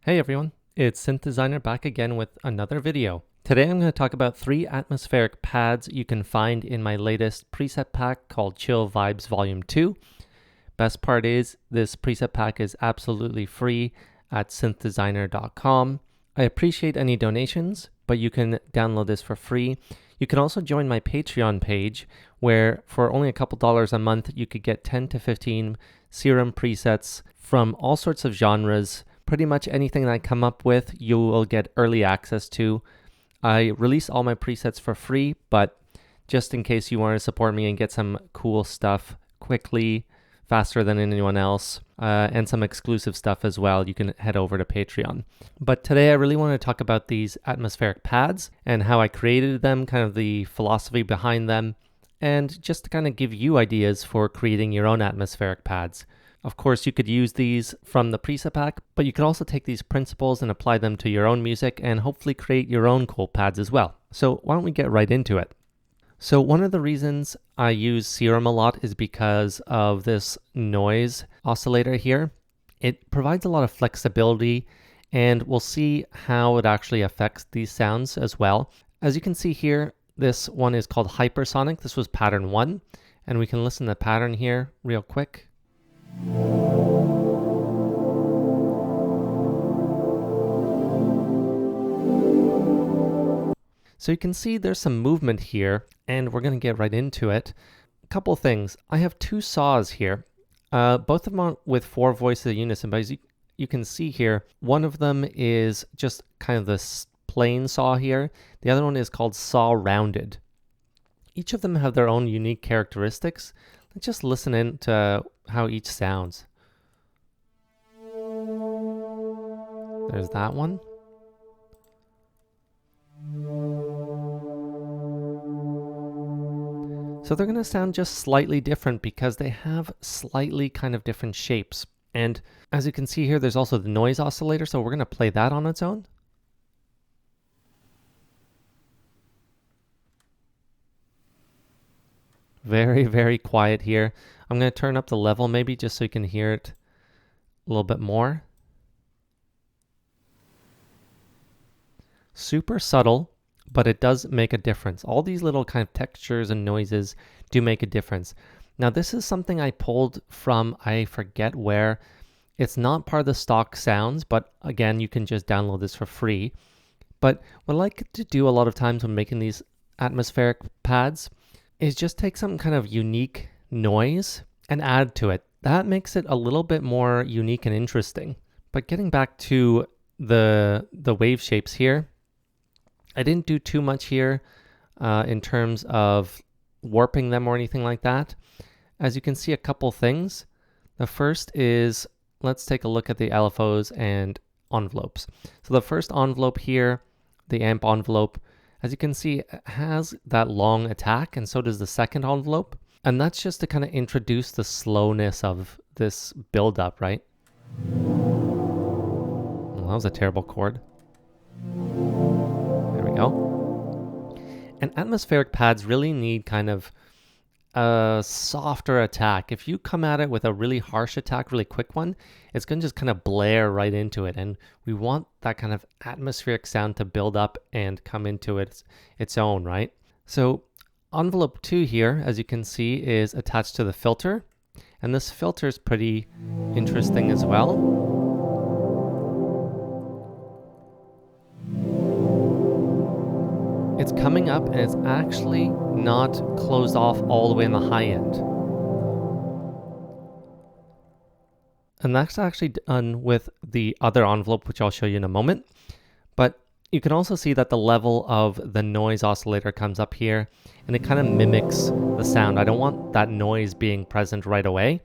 Hey everyone, it's Synth Designer back again with another video. Today I'm going to talk about 3 atmospheric pads you can find in my latest preset pack called Chill Vibes Volume 2. Best part is this preset pack is absolutely free at synthdesigner.com. I appreciate any donations, but you can download this for free. You can also join my Patreon page where for only a couple dollars a month you could get 10 to 15 Serum presets from all sorts of genres. Pretty much anything that I come up with, you will get early access to. I release all my presets for free, but just in case you want to support me and get some cool stuff quickly, faster than anyone else, and some exclusive stuff as well, you can head over to Patreon. But today I really want to talk about these atmospheric pads and how I created them, kind of the philosophy behind them, and just to kind of give you ideas for creating your own atmospheric pads. Of course, you could use these from the preset pack, but you can also take these principles and apply them to your own music and hopefully create your own cool pads as well. So why don't we get right into it? So one of the reasons I use Serum a lot is because of this noise oscillator here. It provides a lot of flexibility, and we'll see how it actually affects these sounds as well. As you can see here, this one is called Hypersonic. This was pattern 1, and we can listen to the pattern here real quick. So you can see there's some movement here, and we're going to get right into it. A couple things. I have 2 saws here. Both of them are with 4 voices in unison, but as you can see here, one of them is just kind of this plain saw here. The other one is called saw rounded. Each of them have their own unique characteristics. Let's just listen in to how each sounds. There's that one. So they're going to sound just slightly different because they have slightly kind of different shapes. And as you can see here, there's also the noise oscillator, so we're going to play that on its own. Very, very quiet here. I'm going to turn up the level maybe just so you can hear it a little bit more. Super subtle, but it does make a difference. All these little kind of textures and noises do make a difference. Now this is something I pulled from, I forget where. It's not part of the stock sounds, but again, you can just download this for free. But what I like to do a lot of times when making these atmospheric pads is just take some kind of unique noise and add to it. That makes it a little bit more unique and interesting. But getting back to the wave shapes here, I didn't do too much here in terms of warping them or anything like that. As you can see, a couple things. The first is, let's take a look at the LFOs and envelopes. So the first envelope here, the amp envelope, as you can see, it has that long attack, and so does the second envelope. And that's just to kind of introduce the slowness of this build-up, right? Well, that was a terrible chord. There we go. And atmospheric pads really need kind of a softer attack. If you come at it with a really harsh attack, really quick one, it's going to just kind of blare right into it. And we want that kind of atmospheric sound to build up and come into its own, right? So envelope 2 here, as you can see, is attached to the filter. And this filter is pretty interesting as well. It's coming up and it's actually not closed off all the way in the high end. And that's actually done with the other envelope, which I'll show you in a moment. But you can also see that the level of the noise oscillator comes up here and it kind of mimics the sound. I don't want that noise being present right away.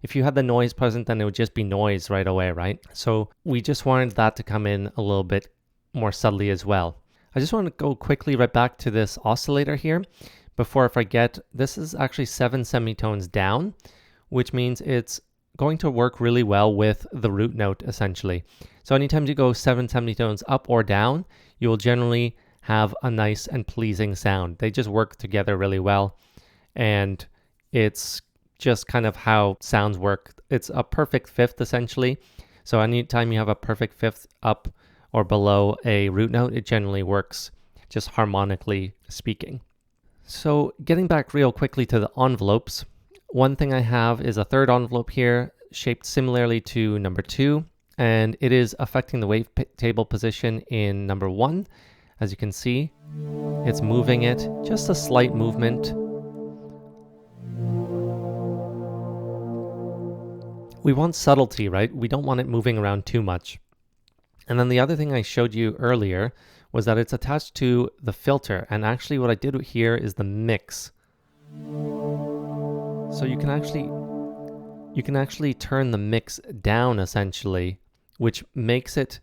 If you had the noise present, then it would just be noise right away, right? So we just wanted that to come in a little bit more subtly as well. I just want to go quickly right back to this oscillator here. Before I forget, this is actually 7 semitones down, which means it's going to work really well with the root note essentially. So anytime you go 7 semitones up or down, you will generally have a nice and pleasing sound. They just work together really well, and it's just kind of how sounds work. It's a perfect fifth essentially. So anytime you have a perfect fifth up or below a root note, it generally works, just harmonically speaking. So getting back real quickly to the envelopes, one thing I have is a third envelope here, shaped similarly to number 2, and it is affecting the wavetable position in number 1. As you can see, it's moving it, just a slight movement. We want subtlety, right? We don't want it moving around too much. And then the other thing I showed you earlier was that it's attached to the filter. And actually what I did here is the mix. So you can actually turn the mix down essentially, which makes it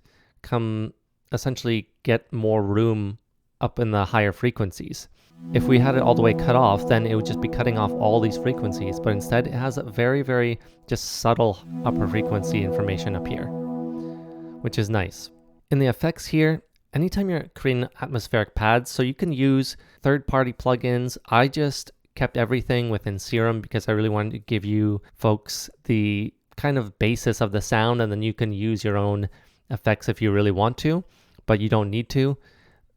essentially get more room up in the higher frequencies. If we had it all the way cut off, then it would just be cutting off all these frequencies, but instead it has a very, very just subtle upper frequency information up here, which is nice. In the effects here, anytime you're creating atmospheric pads, so you can use third-party plugins. I just kept everything within Serum because I really wanted to give you folks the kind of basis of the sound, and then you can use your own effects if you really want to, but you don't need to.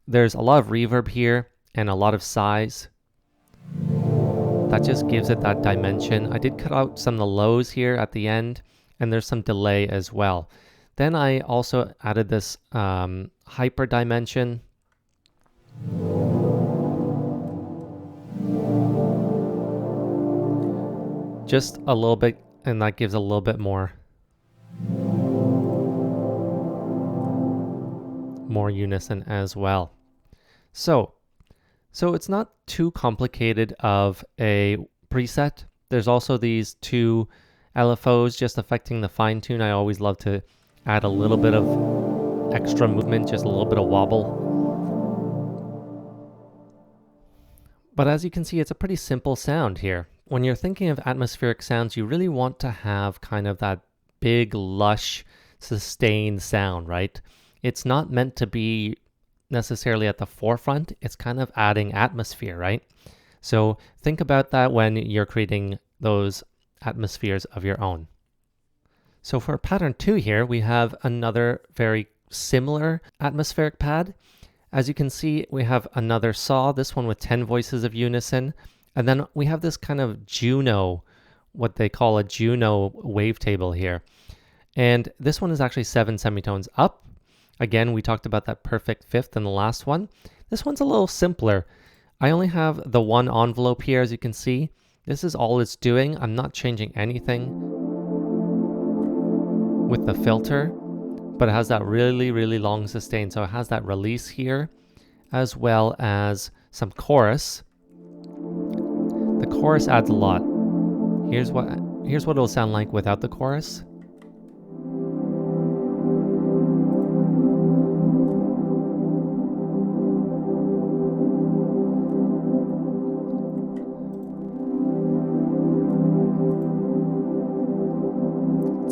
There's a lot of reverb here and a lot of size. That just gives it that dimension. I did cut out some of the lows here at the end, and there's some delay as well. Then I also added this hyper dimension. Just a little bit, and that gives a little bit more unison as well. So it's not too complicated of a preset. There's also these 2 LFOs just affecting the fine tune. I always love to add a little bit of extra movement, just a little bit of wobble. But as you can see, it's a pretty simple sound here. When you're thinking of atmospheric sounds, you really want to have kind of that big, lush, sustained sound, right? It's not meant to be necessarily at the forefront. It's kind of adding atmosphere, right? So think about that when you're creating those atmospheres of your own. So for pattern 2 here, we have another very similar atmospheric pad. As you can see, we have another saw, this one with 10 voices of unison. And then we have this kind of Juno, what they call a Juno wavetable here. And this one is actually 7 semitones up. Again, we talked about that perfect fifth in the last one. This one's a little simpler. I only have the 1 envelope here, as you can see. This is all it's doing. I'm not changing anything with the filter, but it has that really, really long sustain. So it has that release here, as well as some chorus. The chorus adds a lot. Here's what it'll sound like without the chorus.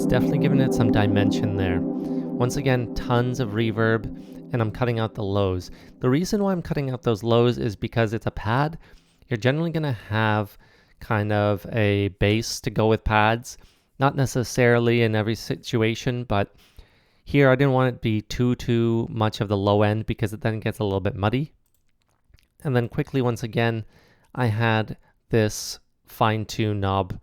Definitely giving it some dimension there. Once again, tons of reverb, and I'm cutting out the lows. The reason why I'm cutting out those lows is because it's a pad. You're generally going to have kind of a bass to go with pads. Not necessarily in every situation, but here I didn't want it to be too much of the low end because it then gets a little bit muddy. And then quickly, once again, I had this fine-tune knob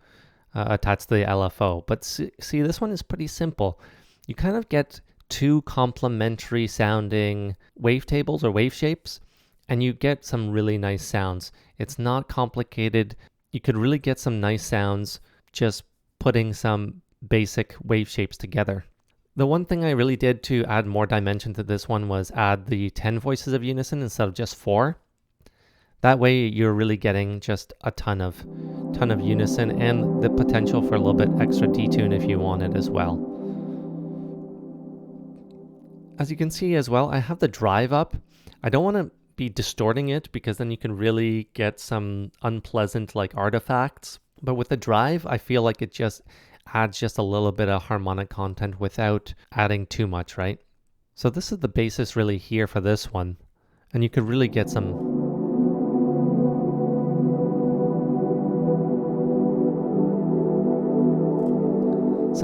attached to the LFO. But see, this one is pretty simple. You kind of get 2 complementary sounding wavetables or wave shapes, and you get some really nice sounds. It's not complicated. You could really get some nice sounds just putting some basic wave shapes together. The one thing I really did to add more dimension to this one was add the 10 voices of unison instead of just 4. That way you're really getting just a ton of unison and the potential for a little bit extra detune if you want it as well. As you can see as well, I have the drive up. I don't want to be distorting it because then you can really get some unpleasant like artifacts. But with the drive, I feel like it just adds just a little bit of harmonic content without adding too much, right? So this is the basis really here for this one. And you could really get some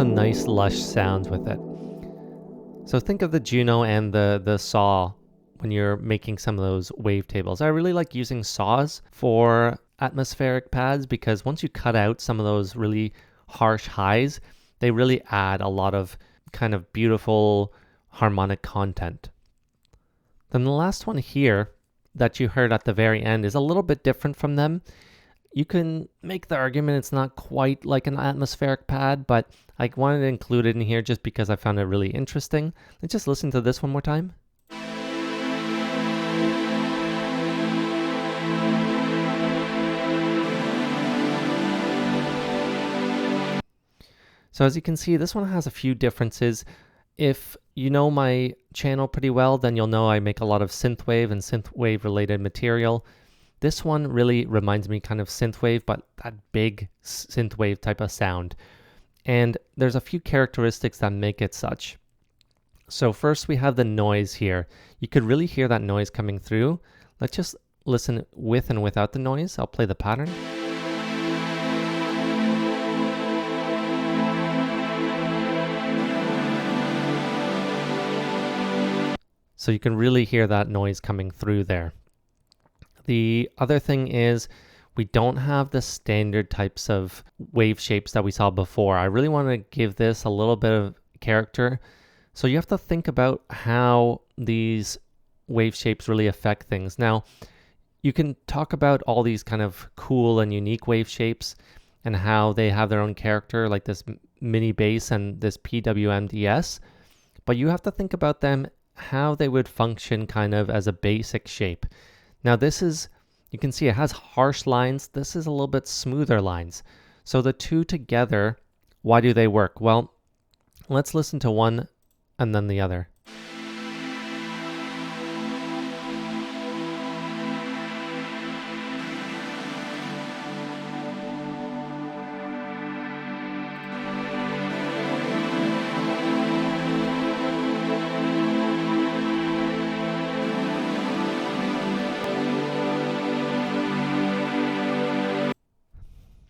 nice lush sounds with it. So think of the Juno and the saw when you're making some of those wavetables. I really like using saws for atmospheric pads because once you cut out some of those really harsh highs, they really add a lot of kind of beautiful harmonic content. Then the last one here that you heard at the very end is a little bit different from them. You can make the argument it's not quite like an atmospheric pad, but I wanted to include it in here just because I found it really interesting. Let's just listen to this one more time. So as you can see, this one has a few differences. If you know my channel pretty well, then you'll know I make a lot of synthwave and synthwave related material. This one really reminds me kind of synthwave, but that big synthwave type of sound. And there's a few characteristics that make it such. So first we have the noise here. You could really hear that noise coming through. Let's just listen with and without the noise. I'll play the pattern. So you can really hear that noise coming through there. The other thing is we don't have the standard types of wave shapes that we saw before. I really want to give this a little bit of character. So you have to think about how these wave shapes really affect things. Now, you can talk about all these kind of cool and unique wave shapes and how they have their own character, like this mini bass and this PWMDS, but you have to think about them how they would function kind of as a basic shape. Now this is, you can see it has harsh lines. This is a little bit smoother lines. So the two together, why do they work? Well, let's listen to one and then the other.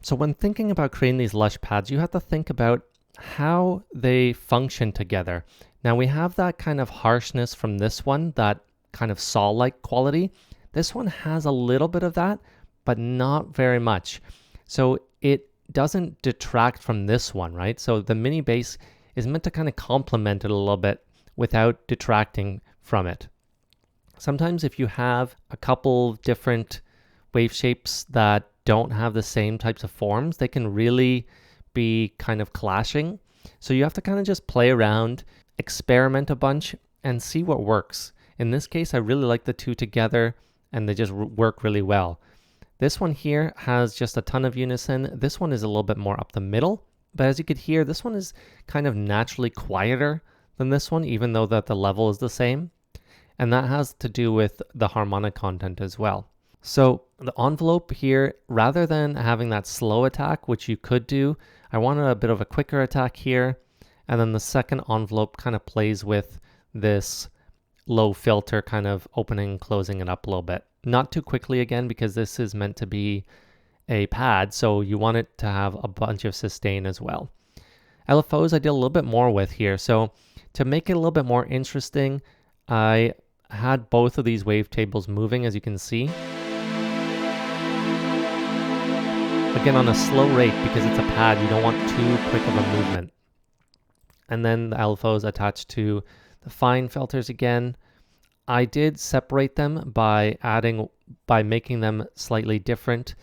So when thinking about creating these lush pads, you have to think about how they function together. Now we have that kind of harshness from this one, that kind of saw-like quality. This one has a little bit of that, but not very much. So it doesn't detract from this one, right? So the mini bass is meant to kind of complement it a little bit without detracting from it. Sometimes if you have a couple different wave shapes that don't have the same types of forms, they can really be kind of clashing. So you have to kind of just play around, experiment a bunch, and see what works. In this case, I really like the two together, and they just work really well. This one here has just a ton of unison. This one is a little bit more up the middle, but as you could hear, this one is kind of naturally quieter than this one, even though that the level is the same. And that has to do with the harmonic content as well. So the envelope here, rather than having that slow attack, which you could do, I wanted a bit of a quicker attack here. And then the second envelope kind of plays with this low filter, kind of opening and closing it up a little bit. Not too quickly again, because this is meant to be a pad, so you want it to have a bunch of sustain as well. LFOs I did a little bit more with here. So to make it a little bit more interesting, I had both of these wavetables moving, as you can see. Again, on a slow rate, because it's a pad, you don't want too quick of a movement. And then the LFOs attached to the fine filters again. I did separate them by making them slightly different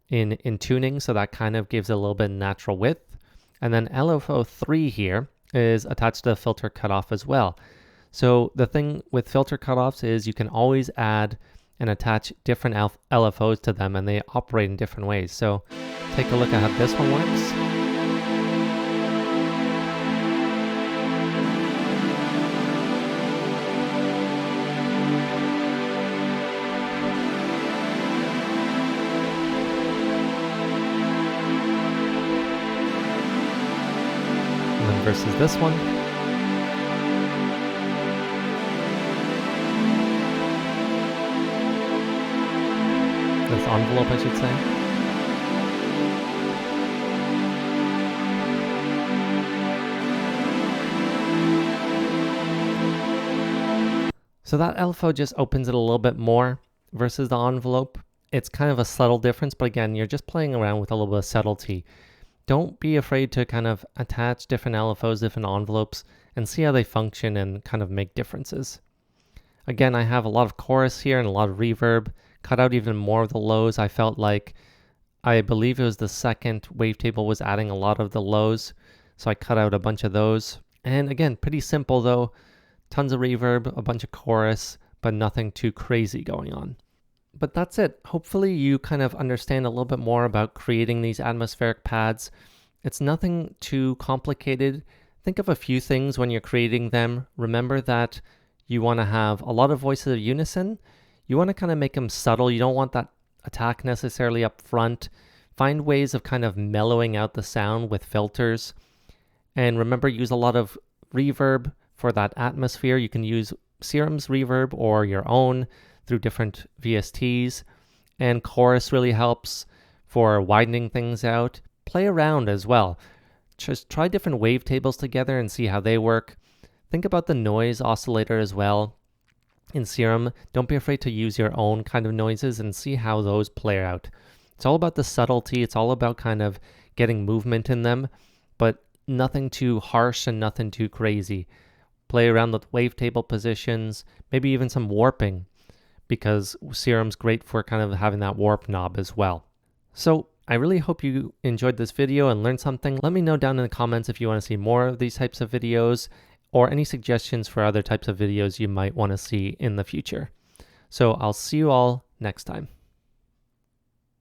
in tuning, so that kind of gives it a little bit natural width. And then LFO 3 here is attached to the filter cutoff as well. So the thing with filter cutoffs is you can always add and attach different LFOs to them, and they operate in different ways. So take a look at how this one works. And then versus this one. This envelope, I should say. So that LFO just opens it a little bit more versus the envelope. It's kind of a subtle difference, but again, you're just playing around with a little bit of subtlety. Don't be afraid to kind of attach different LFOs, different envelopes, and see how they function and kind of make differences. Again, I have a lot of chorus here and a lot of reverb. Cut out even more of the lows. I felt like, I believe it was the second wavetable was adding a lot of the lows, so I cut out a bunch of those. And again, pretty simple though. Tons of reverb, a bunch of chorus, but nothing too crazy going on. But that's it. Hopefully you kind of understand a little bit more about creating these atmospheric pads. It's nothing too complicated. Think of a few things when you're creating them. Remember that you want to have a lot of voices of unison. You want to kind of make them subtle. You don't want that attack necessarily up front. Find ways of kind of mellowing out the sound with filters. And remember, use a lot of reverb for that atmosphere. You can use Serum's reverb or your own through different VSTs. And chorus really helps for widening things out. Play around as well. Just try different wavetables together and see how they work. Think about the noise oscillator as well. In Serum, don't be afraid to use your own kind of noises and see how those play out. It's all about the subtlety. It's all about kind of getting movement in them, but nothing too harsh and nothing too crazy. Play around with wavetable positions, maybe even some warping, because Serum's great for kind of having that warp knob as well. So I really hope you enjoyed this video and learned something. Let me know down in the comments if you want to see more of these types of videos or any suggestions for other types of videos you might want to see in the future. So I'll see you all next time.